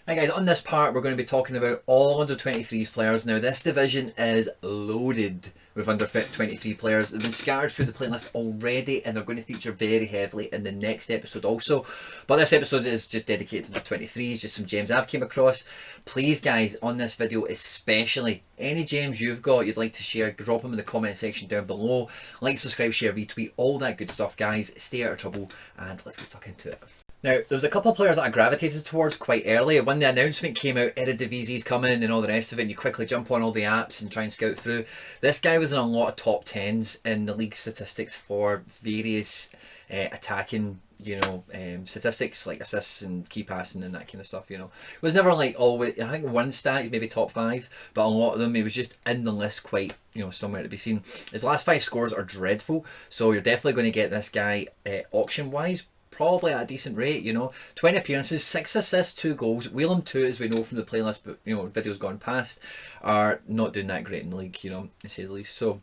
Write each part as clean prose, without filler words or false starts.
Right guys, on this part we're going to be talking about all under 23s players. Now this division is loaded with under 23 players. They've been scattered through the playlist already and they're going to feature very heavily in the next episode also. But this episode is just dedicated to the 23s, just some gems I've came across. Please guys, on this video especially, any gems you've got you'd like to share, drop them in the comment section down below. Like, subscribe, share, retweet, all that good stuff guys. Stay out of trouble and let's get stuck into it. Now, there was a couple of players that I gravitated towards quite early. When the announcement came out, Eredivisie's coming and all the rest of it, and you quickly jump on all the apps and try and scout through. This guy was in a lot of top 10s in the league statistics for various attacking, statistics like assists and key passing and that kind of stuff, It was never like always, I think one stat, maybe top 5, but a lot of them, he was just in the list quite, somewhere to be seen. His last 5 scores are dreadful, so you're definitely going to get this guy auction-wise, probably at a decent rate, 20 appearances, 6 assists, 2 goals. Whelan 2, as we know from the playlist, but videos gone past, are not doing that great in the league, to say the least. So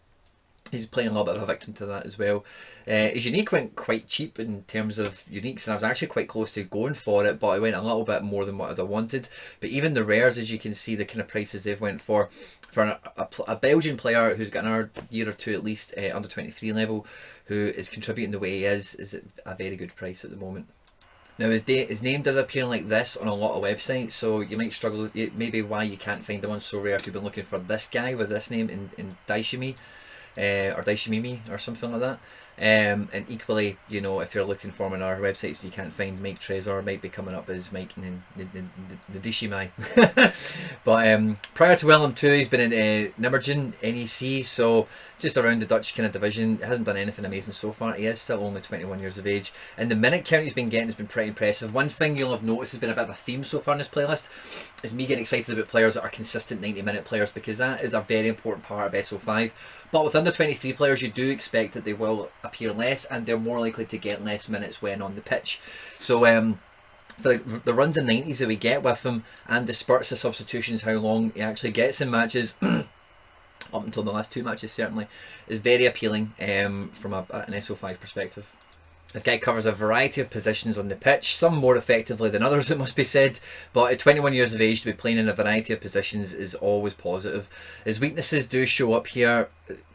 he's playing a little bit of a victim to that as well. His unique went quite cheap in terms of uniques, and I was actually quite close to going for it, but I went a little bit more than what I wanted. But even the rares, as you can see, the kind of prices they've went for a Belgian player who's got another year or two at least under 23 level, who is contributing the way he is a very good price at the moment. Now his name does appear like this on a lot of websites, so you might struggle, maybe why you can't find him on SoRare if you've been looking for this guy with this name in Daishimi, or Daishimimi or something like that. And equally, if you're looking for him on our websites, you can't find Mike Trezor, might be coming up as Mike Ndishimai. But prior to Willem 2, he's been in Nimmergen, NEC, so just around the Dutch kind of division. He hasn't done anything amazing so far. He is still only 21 years of age, and the minute count he's been getting has been pretty impressive. One thing you'll have noticed has been a bit of a theme so far in this playlist is me getting excited about players that are consistent 90-minute players, because that is a very important part of SO5. But with under 23 players, you do expect that they will appear less and they're more likely to get less minutes when on the pitch. So for the runs and 90s that we get with him and the spurts of substitutions, how long he actually gets in matches up until the last 2 matches certainly, is very appealing from an SO5 perspective. This guy covers a variety of positions on the pitch, some more effectively than others it must be said, but at 21 years of age to be playing in a variety of positions is always positive. His weaknesses do show up here,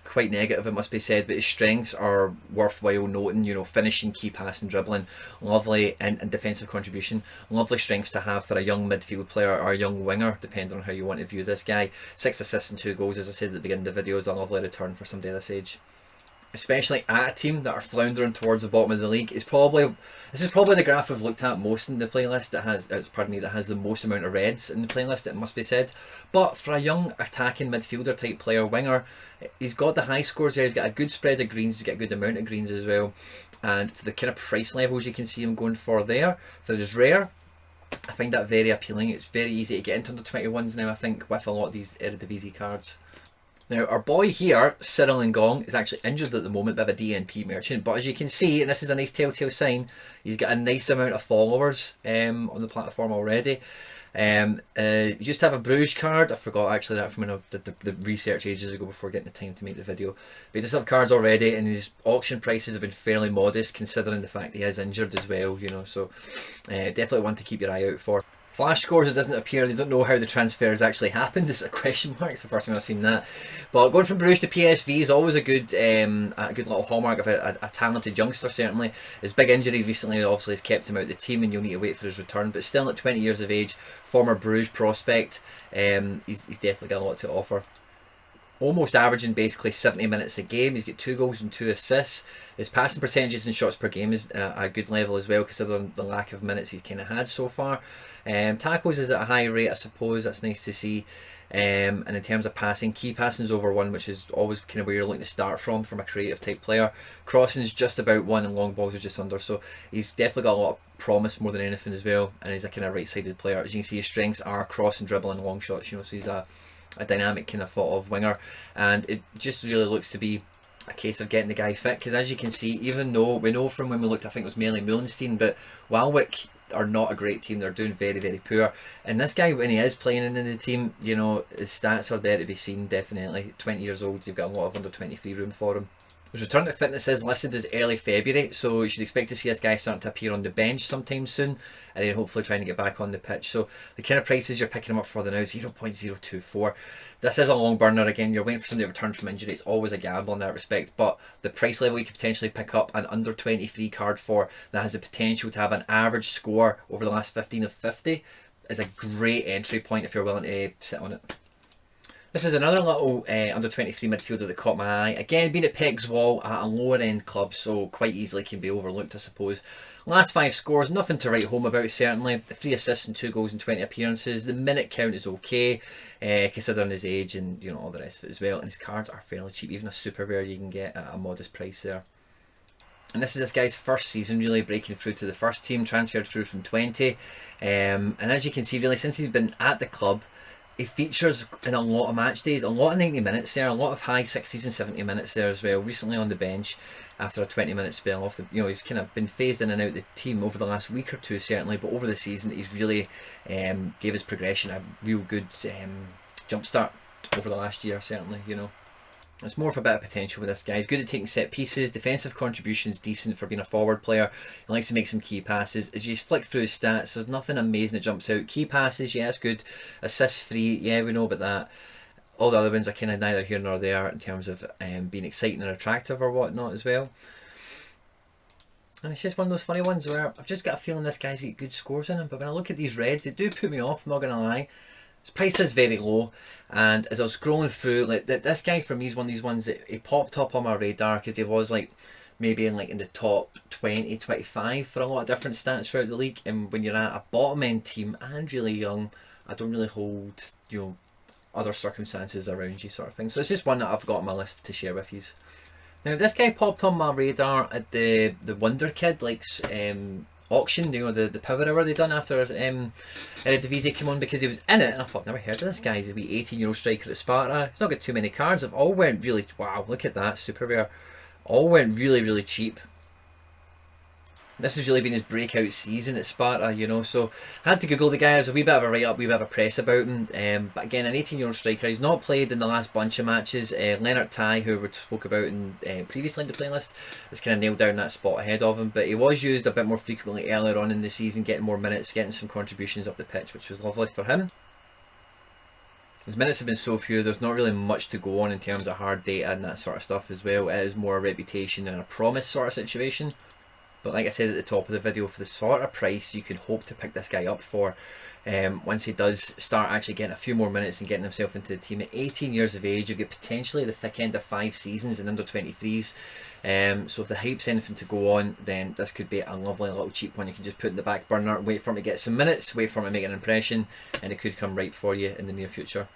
quite negative it must be said, but his strengths are worthwhile noting, finishing, key passing, dribbling, lovely, and defensive contribution, lovely strengths to have for a young midfield player or a young winger, depending on how you want to view this guy. 6 assists and 2 goals, as I said at the beginning of the video, is a lovely return for somebody of this age. Especially at a team that are floundering towards the bottom of the league, this is probably the graph we've looked at most in the playlist that has, that has the most amount of reds in the playlist, it must be said. But for a young attacking midfielder type player, winger, he's got the high scores there, he's got a good spread of greens, he's got a good amount of greens as well. And for the kind of price levels you can see him going for there, for his rare, I find that very appealing. It's very easy to get into under 21s now, I think, with a lot of these Eredivisie cards. Now our boy here, Cyril Ngong, is actually injured at the moment, bit of a DNP merchant, but as you can see, and this is a nice telltale sign, he's got a nice amount of followers on the platform already. He used to have a Bruges card, I forgot actually that from when I did the research ages ago before getting the time to make the video. But he does have cards already, and his auction prices have been fairly modest considering the fact he is injured as well, so definitely one to keep your eye out for. Flash scores, it doesn't appear, they don't know how the transfer has actually happened. It's a question mark, it's the first time I've seen that. But going from Bruges to PSV is always a good little hallmark of a talented youngster, certainly. His big injury recently obviously has kept him out of the team and you'll need to wait for his return. But still at 20 years of age, former Bruges prospect, he's definitely got a lot to offer. Almost averaging basically 70 minutes a game. He's got 2 goals and 2 assists. His passing percentages and shots per game is a good level as well, considering the lack of minutes he's kind of had so far. Tackles is at a high rate, I suppose. That's nice to see. And in terms of passing, key passing is over 1, which is always kind of where you're looking to start from a creative type player. Crossing is just about 1 and long balls are just under. So he's definitely got a lot of promise more than anything as well. And he's a kind of right-sided player. As you can see, his strengths are cross and dribble and long shots. So he's a dynamic kind of thought of winger, and it just really looks to be a case of getting the guy fit, because as you can see, even though we know from when we looked, I think it was mainly Mullenstein, but Walwick are not a great team, they're doing very, very poor. And this guy, when he is playing in the team, his stats are there to be seen, definitely. 20 years old, you've got a lot of under 23 room for him. His return to fitness is listed as early February, so you should expect to see this guy starting to appear on the bench sometime soon, and then hopefully trying to get back on the pitch. So the kind of prices you're picking him up for the now, 0.024. This is a long burner again. You're waiting for somebody to return from injury. It's always a gamble in that respect, but the price level you could potentially pick up an under 23 card for that has the potential to have an average score over the last 15 of 50 is a great entry point if you're willing to sit on it. This is another little under 23 midfielder that caught my eye. Again, being at Peg's Wall at a lower end club, so quite easily can be overlooked, I suppose. Last 5 scores, nothing to write home about certainly. 3 assists and 2 goals in 20 appearances. The minute count is okay, considering his age and all the rest of it as well. And his cards are fairly cheap, even a super rare you can get at a modest price there. And this is this guy's first season really breaking through to the first team, transferred through from 20. And as you can see, really, since he's been at the club, he features in a lot of match days, a lot of 90 minutes there, a lot of high 60s and 70 minutes there as well. Recently on the bench after a 20-minute spell off the, he's kind of been phased in and out the team over the last week or two certainly, but over the season he's really gave his progression a real good jump start over the last year certainly, There's more of a bit of potential with this guy. He's good at taking set pieces, defensive contributions decent for being a forward player. He likes to make some key passes. As you flick through his stats, there's nothing amazing that jumps out. Key passes, yeah, it's good. Assists free, yeah, we know about that. All the other ones are kind of neither here nor there in terms of being exciting and attractive or whatnot as well. And it's just one of those funny ones where I've just got a feeling this guy's got good scores in him, but when I look at these reds, they do put me off, I'm not going to lie. His price is very low, and as I was scrolling through, like this guy for me is one of these ones that he popped up on my radar because he was like maybe in the top 20, 25 for a lot of different stats throughout the league. And when you're at a bottom end team and really young, I don't really hold other circumstances around you sort of thing. So it's just one that I've got on my list to share with you. Now this guy popped on my radar at the Wonder Kid auction, the power hour they done after Eredivisie came on, because he was in it and I thought, I've never heard of this guy. He's a wee 18-year-old striker at Sparta. He's not got too many cards. They've all went really, wow, look at that, super rare. All went really, really cheap. This has really been his breakout season at Sparta, so I had to Google the guy. There's a wee bit of a write-up, wee bit of a press about him. But again, an 18-year-old striker. He's not played in the last bunch of matches. Leonard Tai, who we spoke about in previously in the playlist, has kind of nailed down that spot ahead of him. But he was used a bit more frequently earlier on in the season, getting more minutes, getting some contributions up the pitch, which was lovely for him. His minutes have been so few, there's not really much to go on in terms of hard data and that sort of stuff as well. It is more a reputation and a promise sort of situation. But like I said at the top of the video, for the sort of price you could hope to pick this guy up for, once he does start actually getting a few more minutes and getting himself into the team at 18 years of age, you've got potentially the thick end of 5 seasons in under 23s. So if the hype's anything to go on, then this could be a lovely little cheap one you can just put in the back burner, wait for him to get some minutes, wait for him to make an impression, and it could come right for you in the near future.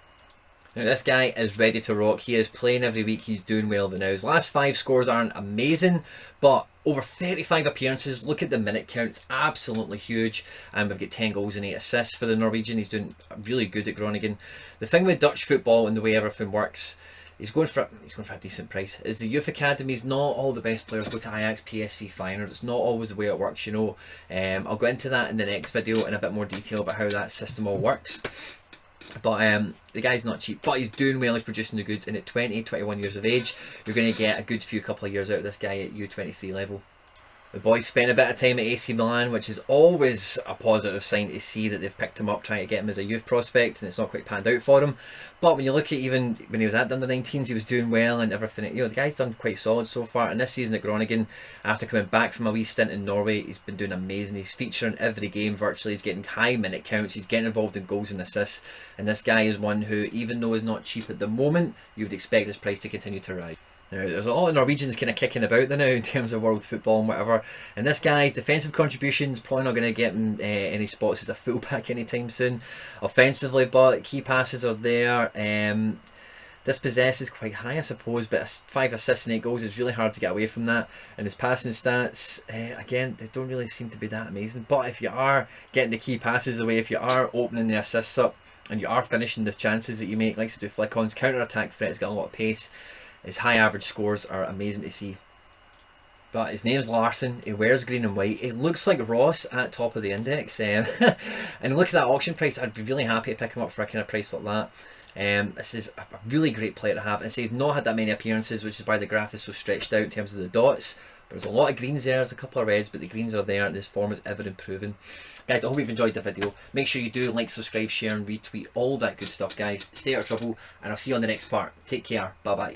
Now this guy is ready to rock. He is playing every week. He's doing well now. His last 5 scores aren't amazing, but over 35 appearances. Look at the minute count. It's absolutely huge. And we've got 10 goals and 8 assists for the Norwegian. He's doing really good at Groningen. The thing with Dutch football and the way everything works, he's going for a decent price. Is the youth academies, not all the best players go to Ajax, PSV, Feyenoord. It's not always the way it works, I'll go into that in the next video in a bit more detail about how that system all works. But the guy's not cheap, but he's doing well, he's producing the goods, and at 20, 21 years of age, you're going to get a good few couple of years out of this guy at U23 level. The boys spent a bit of time at AC Milan, which is always a positive sign to see that they've picked him up, trying to get him as a youth prospect, and it's not quite panned out for him. But when you look at even when he was at the under-19s, he was doing well and everything. The guy's done quite solid so far. And this season at Groningen, after coming back from a wee stint in Norway, he's been doing amazing. He's featuring every game virtually. He's getting high minute counts. He's getting involved in goals and assists. And this guy is one who, even though is not cheap at the moment, you would expect his price to continue to rise. Now, there's a lot of Norwegians kind of kicking about there now in terms of world football and whatever, and this guy's defensive contributions probably not going to get him any spots as a fullback anytime soon. Offensively, but key passes are there. Dispossess is quite high, I suppose, but 5 assists and 8 goals is really hard to get away from that. And his passing stats, again, they don't really seem to be that amazing. But if you are getting the key passes away, if you are opening the assists up, and you are finishing the chances that you make, likes to do flick-ons, counter-attack threat, has got a lot of pace. His high average scores are amazing to see. But his name's Larson, he wears green and white, he looks like Ross at top of the index, and look at that auction price. I'd be really happy to pick him up for a kind of price like that. This is a really great player to have, and so he's not had that many appearances, which is why the graph is so stretched out in terms of the dots. But there's a lot of greens there, there's a couple of reds, but the greens are there, and his form is ever improving. Guys, I hope you've enjoyed the video. Make sure you do like, subscribe, share and retweet, all that good stuff, guys. Stay out of trouble, and I'll see you on the next part. Take care, bye bye.